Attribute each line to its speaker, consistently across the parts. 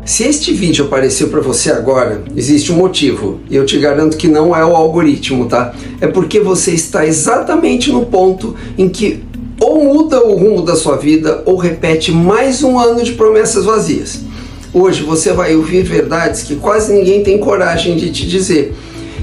Speaker 1: Se este vídeo apareceu para você agora, existe um motivo, e eu te garanto que não é o algoritmo, tá? É porque você está exatamente no ponto em que ou muda o rumo da sua vida ou repete mais um ano de promessas vazias. Hoje você vai ouvir verdades que quase ninguém tem coragem de te dizer.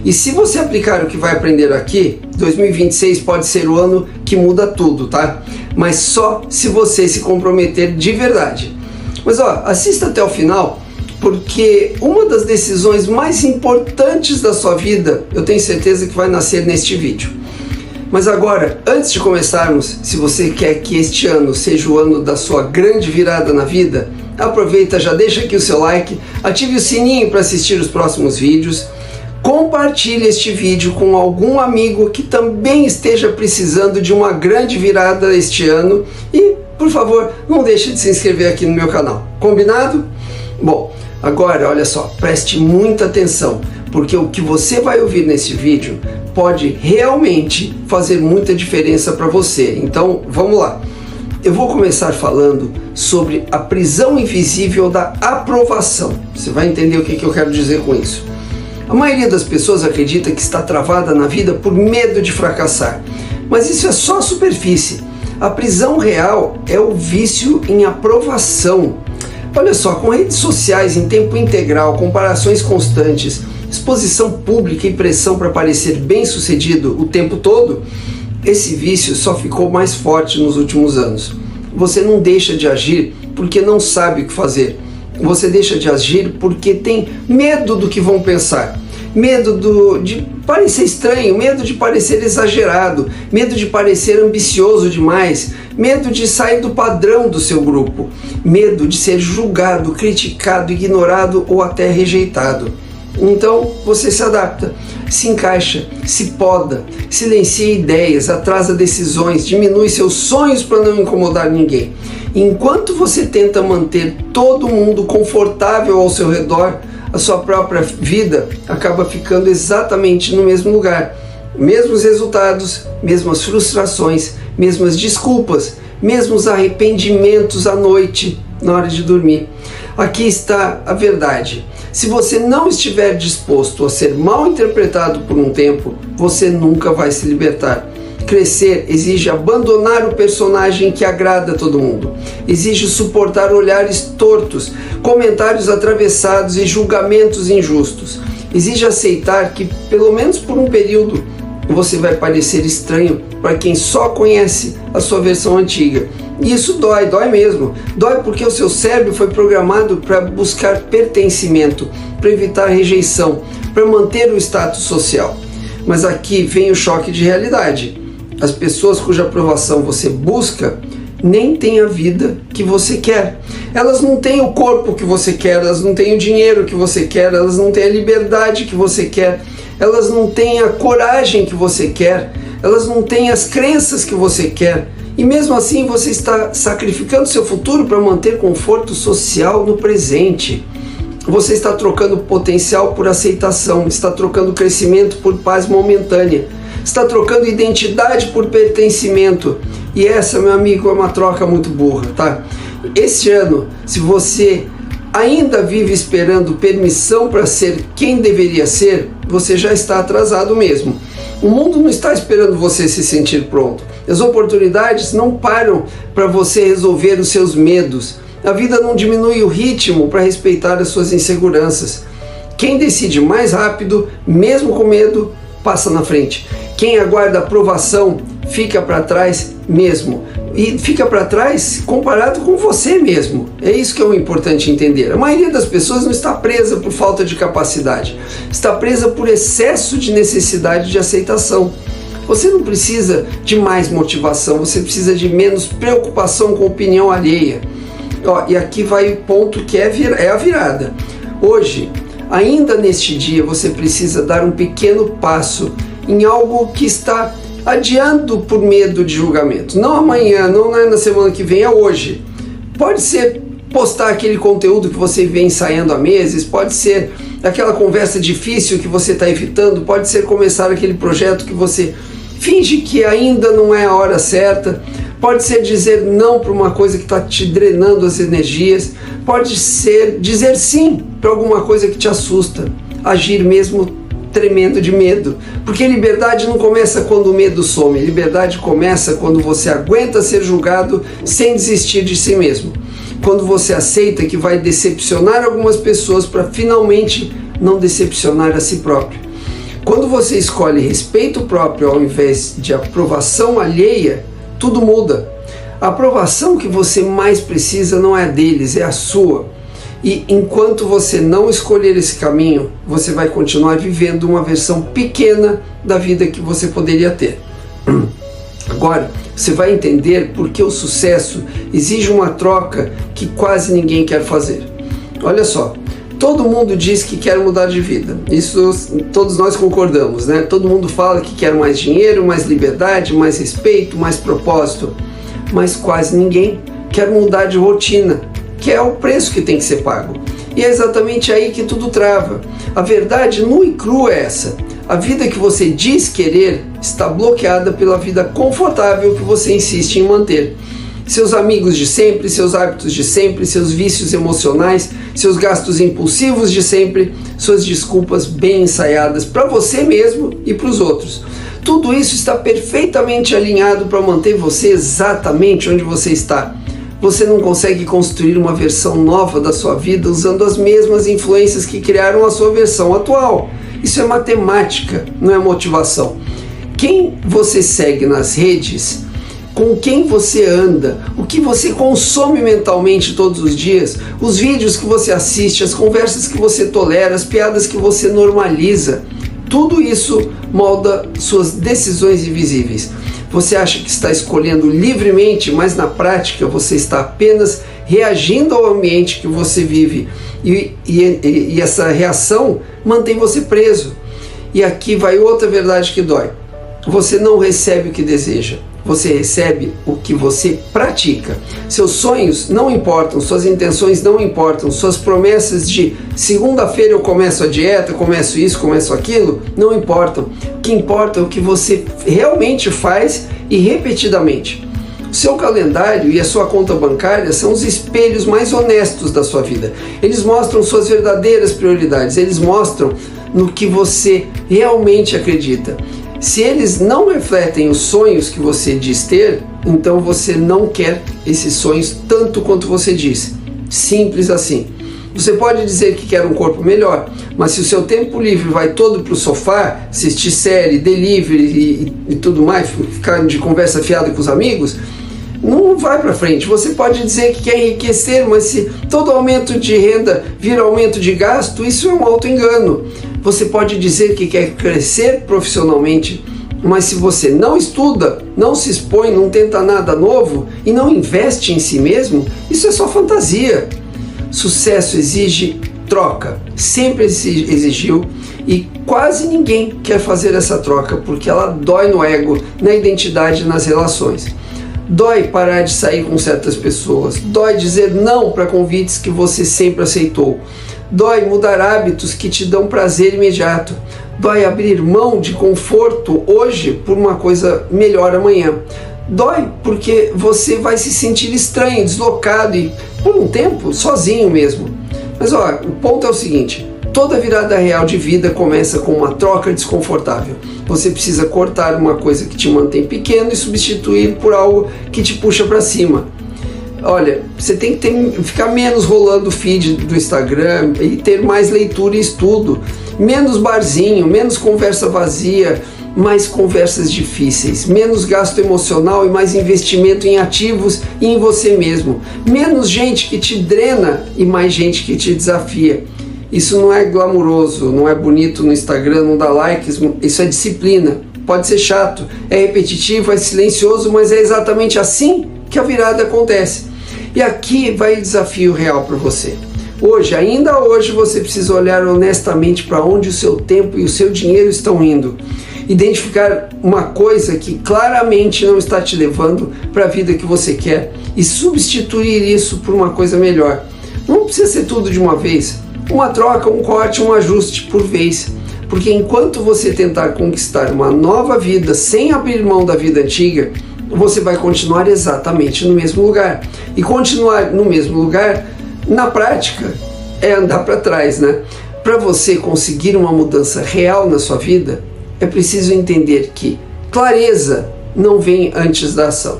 Speaker 1: E se você aplicar o que vai aprender aqui, 2026 pode ser o ano que muda tudo, tá? Mas só se você se comprometer de verdade. Mas assista até o final, porque uma das decisões mais importantes da sua vida, eu tenho certeza que vai nascer neste vídeo. Mas agora, antes de começarmos, se você quer que este ano seja o ano da sua grande virada na vida, aproveita, já deixa aqui o seu like, ative o sininho para assistir os próximos vídeos, compartilhe este vídeo com algum amigo que também esteja precisando de uma grande virada este ano e, por favor, não deixe de se inscrever aqui no meu canal. Combinado? Bom, agora olha só, preste muita atenção, porque o que você vai ouvir nesse vídeo pode realmente fazer muita diferença para você. Então, vamos lá. Eu vou começar falando sobre a prisão invisível da aprovação. Você vai entender o que eu quero dizer com isso. A maioria das pessoas acredita que está travada na vida por medo de fracassar, mas isso é só a superfície. A prisão real é o vício em aprovação. Olha só, com redes sociais em tempo integral, comparações constantes, exposição pública e pressão para parecer bem-sucedido o tempo todo, esse vício só ficou mais forte nos últimos anos. Você não deixa de agir porque não sabe o que fazer. Você deixa de agir porque tem medo do que vão pensar. Medo de parecer estranho, medo de parecer exagerado, medo de parecer ambicioso demais, medo de sair do padrão do seu grupo, medo de ser julgado, criticado, ignorado ou até rejeitado. Então você se adapta, se encaixa, se poda, silencia ideias, atrasa decisões, diminui seus sonhos para não incomodar ninguém. Enquanto você tenta manter todo mundo confortável ao seu redor, a sua própria vida acaba ficando exatamente no mesmo lugar. Mesmos resultados, mesmas frustrações, mesmas desculpas, mesmos arrependimentos à noite, na hora de dormir. Aqui está a verdade. Se você não estiver disposto a ser mal interpretado por um tempo, você nunca vai se libertar. Crescer exige abandonar o personagem que agrada a todo mundo. Exige suportar olhares tortos, comentários atravessados e julgamentos injustos. Exige aceitar que, pelo menos por um período, você vai parecer estranho para quem só conhece a sua versão antiga. E isso dói mesmo. Dói porque o seu cérebro foi programado para buscar pertencimento, para evitar rejeição, para manter o status social. Mas aqui vem o choque de realidade. As pessoas cuja aprovação você busca nem têm a vida que você quer. Elas não têm o corpo que você quer, elas não têm o dinheiro que você quer, elas não têm a liberdade que você quer, elas não têm a coragem que você quer, elas não têm as crenças que você quer. E mesmo assim você está sacrificando seu futuro para manter conforto social no presente. Você está trocando potencial por aceitação, está trocando crescimento por paz momentânea. Está trocando identidade por pertencimento. E essa, meu amigo, é uma troca muito burra, tá? Este ano, se você ainda vive esperando permissão para ser quem deveria ser, você já está atrasado mesmo. O mundo não está esperando você se sentir pronto. As oportunidades não param para você resolver os seus medos. A vida não diminui o ritmo para respeitar as suas inseguranças. Quem decide mais rápido, mesmo com medo, passa na frente. Quem aguarda aprovação fica para trás mesmo. E fica para trás comparado com você mesmo. É isso que é o importante entender. A maioria das pessoas não está presa por falta de capacidade. Está presa por excesso de necessidade de aceitação. Você não precisa de mais motivação, você precisa de menos preocupação com a opinião alheia. E aqui vai o ponto que é a virada. Hoje, ainda neste dia, você precisa dar um pequeno passo em algo que está adiando por medo de julgamento. Não amanhã, não na semana que vem, é hoje. Pode ser postar aquele conteúdo que você vem ensaiando há meses, pode ser aquela conversa difícil que você está evitando, pode ser começar aquele projeto que você finge que ainda não é a hora certa, pode ser dizer não para uma coisa que está te drenando as energias, pode ser dizer sim para alguma coisa que te assusta, agir mesmo tremendo de medo, porque liberdade não começa quando o medo some, liberdade começa quando você aguenta ser julgado sem desistir de si mesmo, quando você aceita que vai decepcionar algumas pessoas para finalmente não decepcionar a si próprio. Quando você escolhe respeito próprio ao invés de aprovação alheia, tudo muda. A aprovação que você mais precisa não é a deles, é a sua. E enquanto você não escolher esse caminho, você vai continuar vivendo uma versão pequena da vida que você poderia ter. Agora, você vai entender por que o sucesso exige uma troca que quase ninguém quer fazer. Olha só, todo mundo diz que quer mudar de vida. Isso todos nós concordamos, né? Todo mundo fala que quer mais dinheiro, mais liberdade, mais respeito, mais propósito. Mas quase ninguém quer mudar de rotina, que é o preço que tem que ser pago. E é exatamente aí que tudo trava. A verdade nua e crua é essa. A vida que você diz querer está bloqueada pela vida confortável que você insiste em manter. Seus amigos de sempre, seus hábitos de sempre, seus vícios emocionais, seus gastos impulsivos de sempre, suas desculpas bem ensaiadas para você mesmo e para os outros. Tudo isso está perfeitamente alinhado para manter você exatamente onde você está. Você não consegue construir uma versão nova da sua vida usando as mesmas influências que criaram a sua versão atual. Isso é matemática, não é motivação. Quem você segue nas redes, com quem você anda, o que você consome mentalmente todos os dias, os vídeos que você assiste, as conversas que você tolera, as piadas que você normaliza, tudo isso molda suas decisões invisíveis. Você acha que está escolhendo livremente, mas na prática você está apenas reagindo ao ambiente que você vive. E essa reação mantém você preso. E aqui vai outra verdade que dói. Você não recebe o que deseja. Você recebe o que você pratica. Seus sonhos não importam, suas intenções não importam, suas promessas de segunda-feira eu começo a dieta, começo isso, começo aquilo, não importam. O que importa é o que você realmente faz e repetidamente. O seu calendário e a sua conta bancária são os espelhos mais honestos da sua vida. Eles mostram suas verdadeiras prioridades, eles mostram no que você realmente acredita. Se eles não refletem os sonhos que você diz ter, então você não quer esses sonhos tanto quanto você diz. Simples assim. Você pode dizer que quer um corpo melhor, mas se o seu tempo livre vai todo para o sofá, assistir série, delivery e tudo mais, ficar de conversa fiada com os amigos, não vai para frente. Você pode dizer que quer enriquecer, mas se todo aumento de renda vira aumento de gasto, isso é um auto-engano. Você pode dizer que quer crescer profissionalmente, mas se você não estuda, não se expõe, não tenta nada novo e não investe em si mesmo, isso é só fantasia. Sucesso exige troca, sempre exigiu, e quase ninguém quer fazer essa troca porque ela dói no ego, na identidade, nas relações. Dói parar de sair com certas pessoas, dói dizer não para convites que você sempre aceitou, dói mudar hábitos que te dão prazer imediato, dói abrir mão de conforto hoje por uma coisa melhor amanhã. Dói porque você vai se sentir estranho, deslocado e, por um tempo, sozinho mesmo. Mas ó, o ponto é o seguinte: toda virada real de vida começa com uma troca desconfortável. Você precisa cortar uma coisa que te mantém pequeno e substituir por algo que te puxa para cima. Olha, você tem que ficar menos rolando o feed do Instagram e ter mais leitura e estudo, menos barzinho, menos conversa vazia, mais conversas difíceis, menos gasto emocional e mais investimento em ativos e em você mesmo, menos gente que te drena e mais gente que te desafia. Isso não é glamuroso, não é bonito no Instagram, não dá likes, isso é disciplina. Pode ser chato, é repetitivo, é silencioso, mas é exatamente assim que a virada acontece. E aqui vai o desafio real para você. Hoje, ainda hoje, você precisa olhar honestamente para onde o seu tempo e o seu dinheiro estão indo. Identificar uma coisa que claramente não está te levando para a vida que você quer e substituir isso por uma coisa melhor. Não precisa ser tudo de uma vez. Uma troca, um corte, um ajuste por vez. Porque enquanto você tentar conquistar uma nova vida sem abrir mão da vida antiga, você vai continuar exatamente no mesmo lugar. E continuar no mesmo lugar, na prática, é andar para trás, né? Para você conseguir uma mudança real na sua vida, é preciso entender que clareza não vem antes da ação.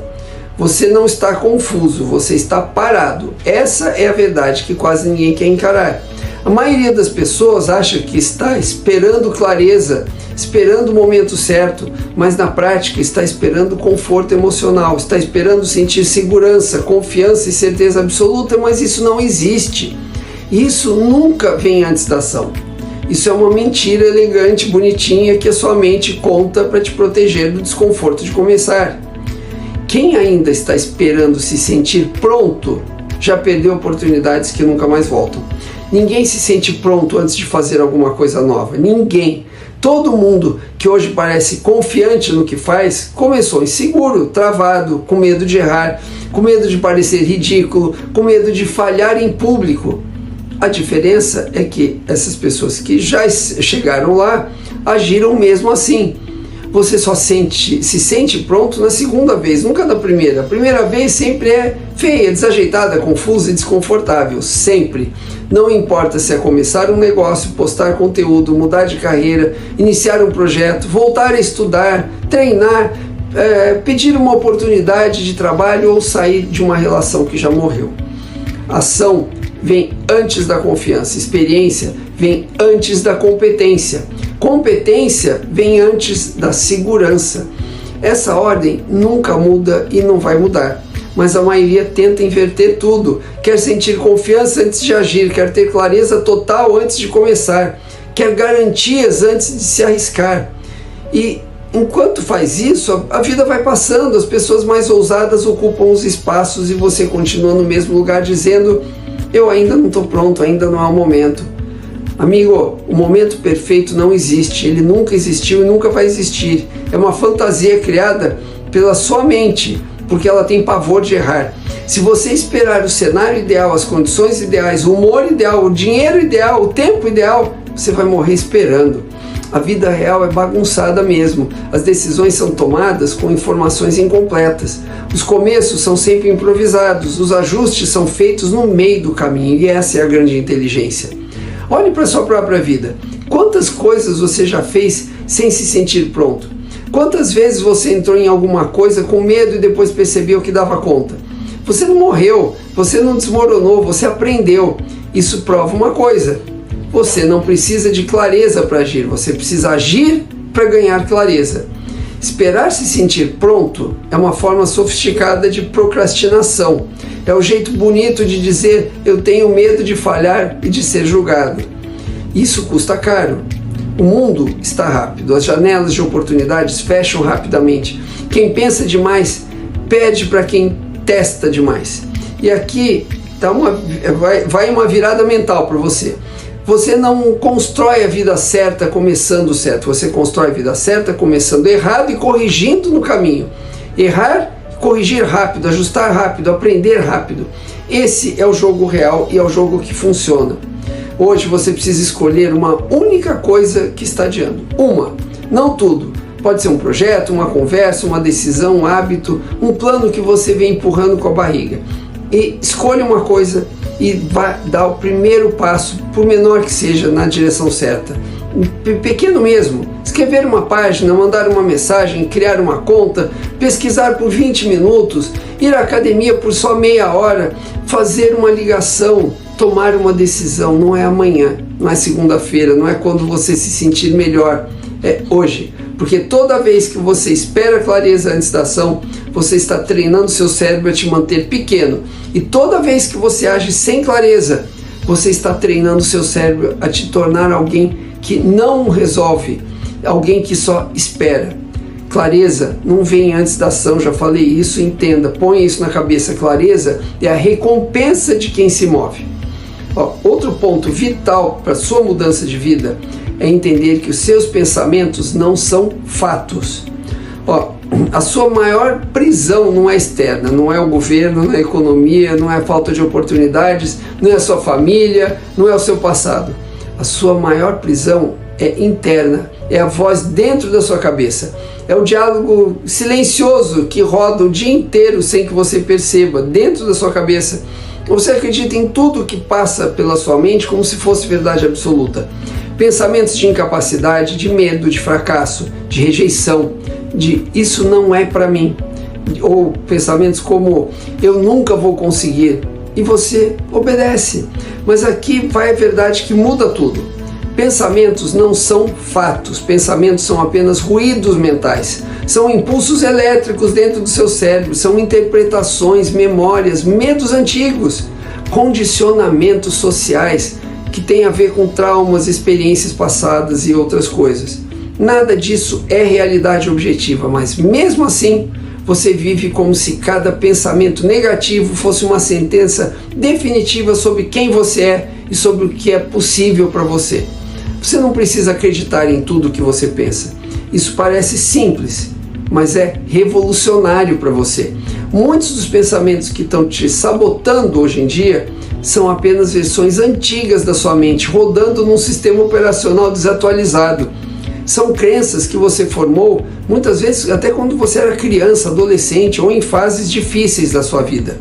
Speaker 1: Você não está confuso, você está parado. Essa é a verdade que quase ninguém quer encarar. A maioria das pessoas acha que está esperando clareza, esperando o momento certo, mas na prática está esperando conforto emocional, está esperando sentir segurança, confiança e certeza absoluta, mas isso não existe. Isso nunca vem antes da ação. Isso é uma mentira elegante, bonitinha, que a sua mente conta para te proteger do desconforto de começar. Quem ainda está esperando se sentir pronto, já perdeu oportunidades que nunca mais voltam. Ninguém se sente pronto antes de fazer alguma coisa nova. Ninguém. Todo mundo que hoje parece confiante no que faz, começou inseguro, travado, com medo de errar, com medo de parecer ridículo, com medo de falhar em público. A diferença é que essas pessoas que já chegaram lá, agiram mesmo assim. Você só se sente pronto na segunda vez, nunca na primeira. A primeira vez sempre é feia, desajeitada, confusa e desconfortável, sempre. Não importa se é começar um negócio, postar conteúdo, mudar de carreira, iniciar um projeto, voltar a estudar, treinar, pedir uma oportunidade de trabalho ou sair de uma relação que já morreu. Ação vem antes da confiança, experiência vem antes da competência. Competência vem antes da segurança. Essa ordem nunca muda e não vai mudar, mas a maioria tenta inverter tudo. Quer sentir confiança antes de agir, quer ter clareza total antes de começar, quer garantias antes de se arriscar. E enquanto faz isso, a vida vai passando, as pessoas mais ousadas ocupam os espaços e você continua no mesmo lugar dizendo: eu ainda não estou pronto, ainda não é o momento. Amigo, o momento perfeito não existe, ele nunca existiu e nunca vai existir. É uma fantasia criada pela sua mente, porque ela tem pavor de errar. Se você esperar o cenário ideal, as condições ideais, o humor ideal, o dinheiro ideal, o tempo ideal, você vai morrer esperando. A vida real é bagunçada mesmo. As decisões são tomadas com informações incompletas. Os começos são sempre improvisados, os ajustes são feitos no meio do caminho, e essa é a grande inteligência. Olhe para a sua própria vida. Quantas coisas você já fez sem se sentir pronto? Quantas vezes você entrou em alguma coisa com medo e depois percebeu que dava conta? Você não morreu, você não desmoronou, você aprendeu. Isso prova uma coisa: você não precisa de clareza para agir, você precisa agir para ganhar clareza. Esperar se sentir pronto é uma forma sofisticada de procrastinação. É o jeito bonito de dizer: eu tenho medo de falhar e de ser julgado. Isso custa caro. O mundo está rápido, as janelas de oportunidades fecham rapidamente. Quem pensa demais pede para quem testa demais. E aqui tá vai uma virada mental para você. Você não constrói a vida certa começando certo, você constrói a vida certa começando errado e corrigindo no caminho. Errar, corrigir rápido, ajustar rápido, aprender rápido. Esse é o jogo real e é o jogo que funciona. Hoje você precisa escolher uma única coisa que está adiando. Uma, não tudo. Pode ser um projeto, uma conversa, uma decisão, um hábito, um plano que você vem empurrando com a barriga. E escolha uma coisa e vá dar o primeiro passo, por menor que seja, na direção certa. Pequeno mesmo. Escrever uma página, mandar uma mensagem, criar uma conta, pesquisar por 20 minutos, ir à academia por só meia hora, fazer uma ligação, tomar uma decisão. Não é amanhã, não é segunda-feira, não é quando você se sentir melhor. É hoje. Porque toda vez que você espera clareza antes da ação, você está treinando seu cérebro a te manter pequeno. E toda vez que você age sem clareza, você está treinando seu cérebro a te tornar alguém que não resolve, alguém que só espera. Clareza não vem antes da ação, já falei isso, entenda, põe isso na cabeça. Clareza é a recompensa de quem se move. Outro ponto vital para a sua mudança de vida é entender que os seus pensamentos não são fatos. A sua maior prisão não é externa, não é o governo, não é a economia, não é a falta de oportunidades, não é a sua família, não é o seu passado. A sua maior prisão é interna, é a voz dentro da sua cabeça. É o diálogo silencioso que roda o dia inteiro sem que você perceba, dentro da sua cabeça. Você acredita em tudo que passa pela sua mente como se fosse verdade absoluta. Pensamentos de incapacidade, de medo, de fracasso, de rejeição, de isso não é para mim. Ou pensamentos como eu nunca vou conseguir. E você obedece. Mas aqui vai a verdade que muda tudo. Pensamentos não são fatos, pensamentos são apenas ruídos mentais, são impulsos elétricos dentro do seu cérebro, são interpretações, memórias, medos antigos, condicionamentos sociais que têm a ver com traumas, experiências passadas e outras coisas. Nada disso é realidade objetiva, mas mesmo assim, você vive como se cada pensamento negativo fosse uma sentença definitiva sobre quem você é e sobre o que é possível para você. Você não precisa acreditar em tudo que você pensa. Isso parece simples, mas é revolucionário para você. Muitos dos pensamentos que estão te sabotando hoje em dia são apenas versões antigas da sua mente, rodando num sistema operacional desatualizado. São crenças que você formou, muitas vezes até quando você era criança, adolescente ou em fases difíceis da sua vida.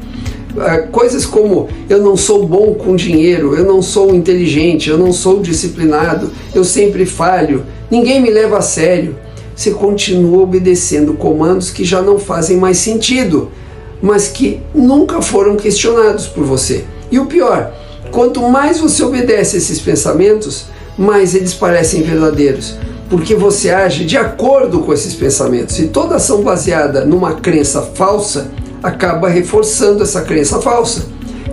Speaker 1: Coisas como eu não sou bom com dinheiro, eu não sou inteligente, eu não sou disciplinado, eu sempre falho, ninguém me leva a sério. Você continua obedecendo comandos que já não fazem mais sentido, mas que nunca foram questionados por você. E o pior, quanto mais você obedece esses pensamentos, mais eles parecem verdadeiros, porque você age de acordo com esses pensamentos. E toda ação baseada numa crença falsa acaba reforçando essa crença falsa.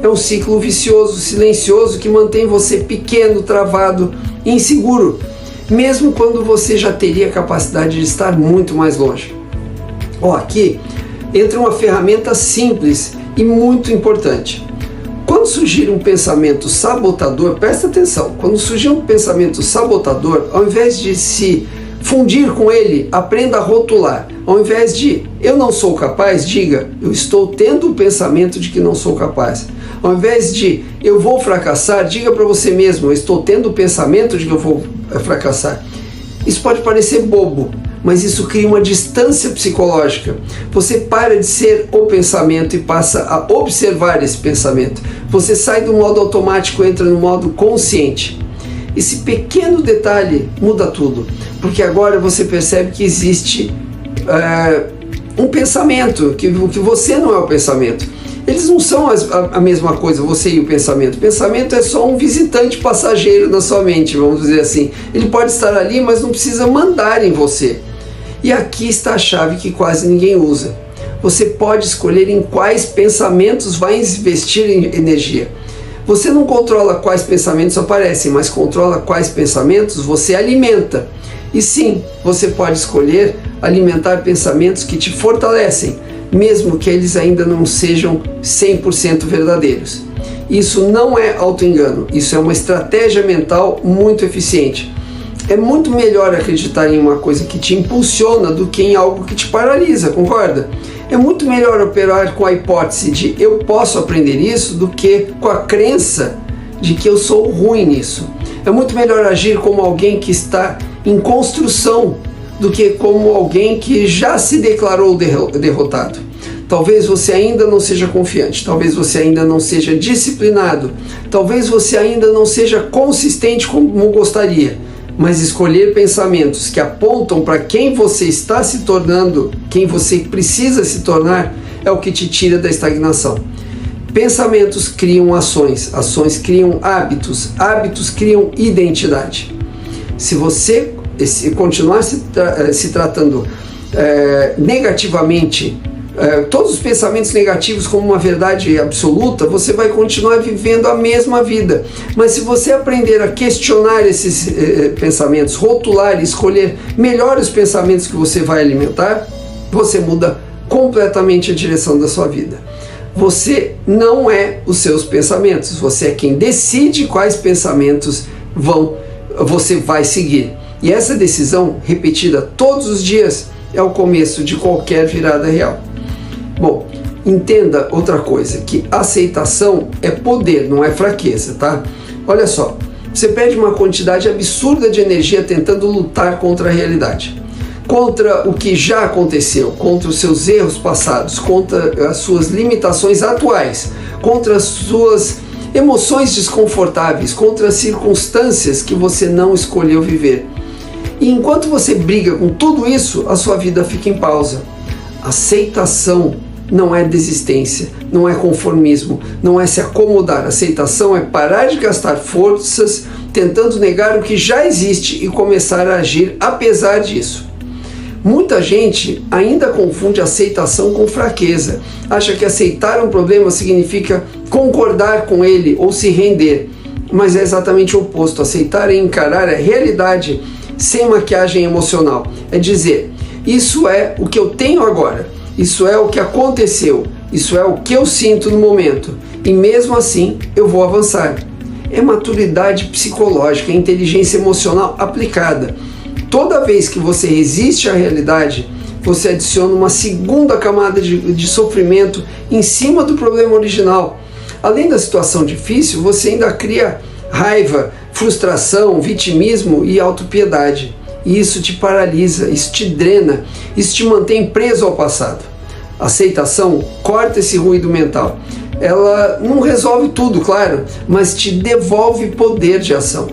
Speaker 1: É um ciclo vicioso, silencioso, que mantém você pequeno, travado, inseguro, mesmo quando você já teria capacidade de estar muito mais longe. Aqui entra uma ferramenta simples e muito importante. Quando surgir um pensamento sabotador, presta atenção, quando surgir um pensamento sabotador, ao invés de se fundir com ele, aprenda a rotular. Ao invés de eu não sou capaz, diga eu estou tendo o pensamento de que não sou capaz. Ao invés de eu vou fracassar, diga para você mesmo eu estou tendo o pensamento de que eu vou fracassar. Isso pode parecer bobo, mas isso cria uma distância psicológica. Você para de ser o pensamento e passa a observar esse pensamento. Você sai do modo automático e entra no modo consciente. Esse pequeno detalhe muda tudo, porque agora você percebe que existe um pensamento, que você não é o pensamento. Eles não são a mesma coisa, você e o pensamento. O pensamento é só um visitante passageiro na sua mente, vamos dizer assim. Ele pode estar ali, mas não precisa mandar em você. E aqui está a chave que quase ninguém usa. Você pode escolher em quais pensamentos vai investir energia. Você não controla quais pensamentos aparecem, mas controla quais pensamentos você alimenta. E sim, você pode escolher alimentar pensamentos que te fortalecem, mesmo que eles ainda não sejam 100% verdadeiros. Isso não é auto-engano, isso é uma estratégia mental muito eficiente. É muito melhor acreditar em uma coisa que te impulsiona do que em algo que te paralisa, concorda? É muito melhor operar com a hipótese de eu posso aprender isso do que com a crença de que eu sou ruim nisso. É muito melhor agir como alguém que está em construção do que como alguém que já se declarou derrotado. Talvez você ainda não seja confiante, talvez você ainda não seja disciplinado, talvez você ainda não seja consistente como gostaria. Mas escolher pensamentos que apontam para quem você está se tornando, quem você precisa se tornar, é o que te tira da estagnação. Pensamentos criam ações, ações criam hábitos, hábitos criam identidade. Se você continuar se tratando negativamente, todos os pensamentos negativos como uma verdade absoluta, você vai continuar vivendo a mesma vida. Mas se você aprender a questionar esses pensamentos, rotular e escolher melhor os pensamentos que você vai alimentar, você muda completamente a direção da sua vida. Você não é os seus pensamentos, você é quem decide quais pensamentos você vai seguir. E essa decisão, repetida todos os dias, é o começo de qualquer virada real. Bom, entenda outra coisa, que aceitação é poder, não é fraqueza, tá? Olha só, Você perde uma quantidade absurda de energia tentando lutar contra a realidade, contra o que já aconteceu, contra os seus erros passados, contra as suas limitações atuais, contra as suas emoções desconfortáveis, contra as circunstâncias que você não escolheu viver. E enquanto você briga com tudo isso, a sua vida fica em pausa. Aceitação não é desistência, não é conformismo, não é se acomodar. Aceitação é parar de gastar forças tentando negar o que já existe e começar a agir apesar disso. Muita gente ainda confunde aceitação com fraqueza. Acha que aceitar um problema significa concordar com ele ou se render. Mas é exatamente o oposto. Aceitar e encarar a realidade sem maquiagem emocional. É dizer, isso é o que eu tenho agora. Isso é o que aconteceu. Isso é o que eu sinto no momento. E mesmo assim, eu vou avançar. É maturidade psicológica, é inteligência emocional aplicada. Toda vez que você resiste à realidade, você adiciona uma segunda camada de sofrimento em cima do problema original. Além da situação difícil, você ainda cria raiva, frustração, vitimismo e autopiedade. E isso te paralisa, isso te drena, isso te mantém preso ao passado. A aceitação corta esse ruído mental. Ela não resolve tudo, claro, mas te devolve poder de ação.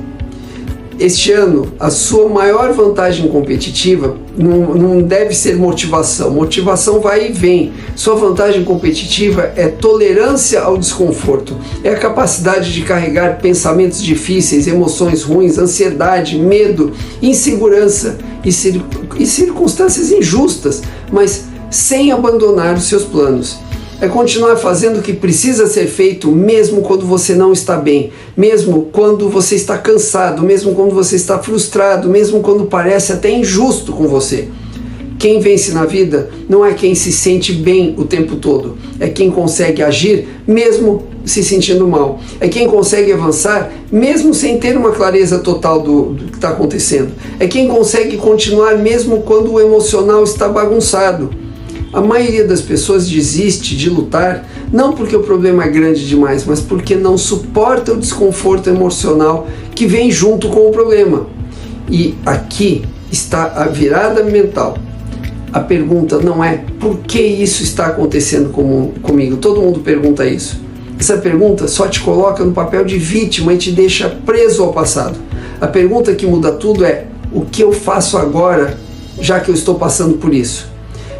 Speaker 1: Este ano, a sua maior vantagem competitiva não deve ser motivação. Motivação vai e vem. Sua vantagem competitiva é tolerância ao desconforto. É a capacidade de carregar pensamentos difíceis, emoções ruins, ansiedade, medo, insegurança e circunstâncias injustas, mas sem abandonar os seus planos. É continuar fazendo o que precisa ser feito mesmo quando você não está bem, mesmo quando você está cansado, mesmo quando você está frustrado, mesmo quando parece até injusto com você. Quem vence na vida não é quem se sente bem o tempo todo, é quem consegue agir mesmo se sentindo mal, é quem consegue avançar mesmo sem ter uma clareza total do que está acontecendo, é quem consegue continuar mesmo quando o emocional está bagunçado. A maioria das pessoas desiste de lutar não porque o problema é grande demais, mas porque não suporta o desconforto emocional que vem junto com o problema. E aqui está a virada mental. A pergunta não é por que isso está acontecendo comigo. Todo mundo pergunta isso. Essa pergunta só te coloca no papel de vítima e te deixa preso ao passado. A pergunta que muda tudo é: o que eu faço agora, já que eu estou passando por isso?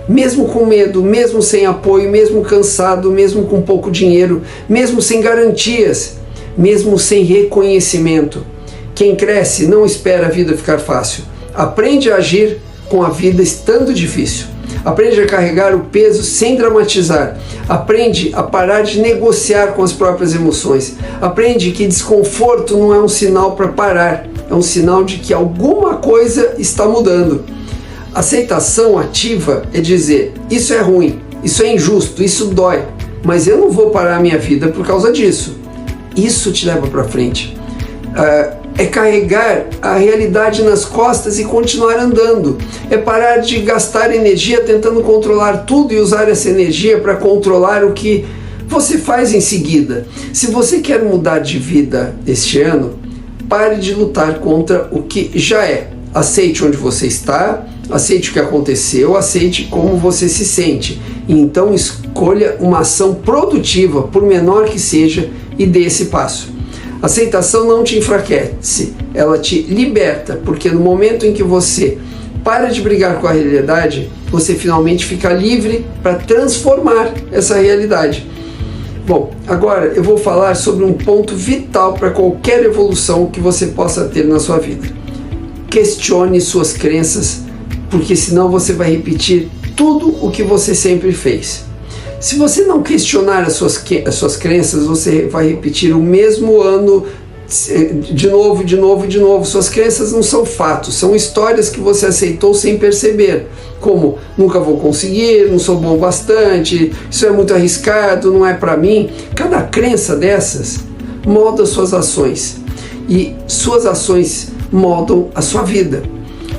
Speaker 1: Mesmo com medo, mesmo sem apoio, mesmo cansado, mesmo com pouco dinheiro, mesmo sem garantias, mesmo sem reconhecimento. Quem cresce não espera a vida ficar fácil. Aprende a agir com a vida estando difícil. Aprende a carregar o peso sem dramatizar. Aprende a parar de negociar com as próprias emoções. Aprende que desconforto não é um sinal para parar, é um sinal de que alguma coisa está mudando. Aceitação ativa é dizer, isso é ruim, isso é injusto, isso dói, mas eu não vou parar a minha vida por causa disso. Isso te leva para frente. É carregar a realidade nas costas e continuar andando. É parar de gastar energia tentando controlar tudo e usar essa energia para controlar o que você faz em seguida. Se você quer mudar de vida este ano, pare de lutar contra o que já é. Aceite onde você está, aceite o que aconteceu, aceite como você se sente. E então escolha uma ação produtiva, por menor que seja, e dê esse passo. Aceitação não te enfraquece, ela te liberta, porque no momento em que você para de brigar com a realidade, você finalmente fica livre para transformar essa realidade. Bom, agora eu vou falar sobre um ponto vital para qualquer evolução que você possa ter na sua vida. Questione suas crenças, porque senão você vai repetir tudo o que você sempre fez. Se você não questionar as suas crenças, você vai repetir o mesmo ano de novo. Suas crenças não são fatos, são histórias que você aceitou sem perceber, como nunca vou conseguir, não sou bom bastante, isso é muito arriscado, não é para mim. Cada crença dessas molda suas ações, e suas ações moldam a sua vida.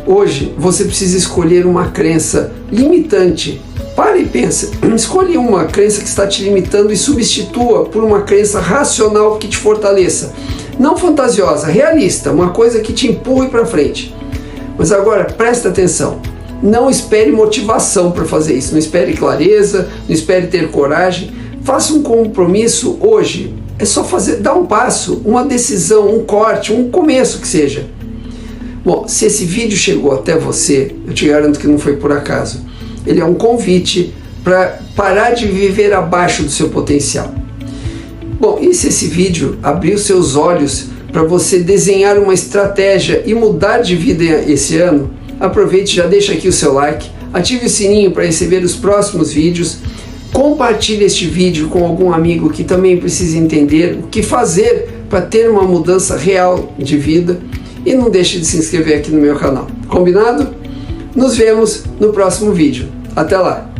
Speaker 1: Hoje você precisa escolher uma crença limitante. Pare e pensa, escolhe uma crença que está te limitando e substitua por uma crença racional que te fortaleça. Não fantasiosa, realista, uma coisa que te empurre para frente. Mas agora, presta atenção. Não espere motivação para fazer isso. Não espere clareza, não espere ter coragem. Faça um compromisso hoje. É só dar um passo, uma decisão, um corte, um começo que seja. Bom, se esse vídeo chegou até você, eu te garanto que não foi por acaso. Ele é um convite para parar de viver abaixo do seu potencial. Bom, e se esse vídeo abrir os seus olhos para você desenhar uma estratégia e mudar de vida esse ano, aproveite, já deixa aqui o seu like, ative o sininho para receber os próximos vídeos, compartilhe este vídeo com algum amigo que também precisa entender o que fazer para ter uma mudança real de vida e não deixe de se inscrever aqui no meu canal. Combinado? Nos vemos no próximo vídeo. Até lá!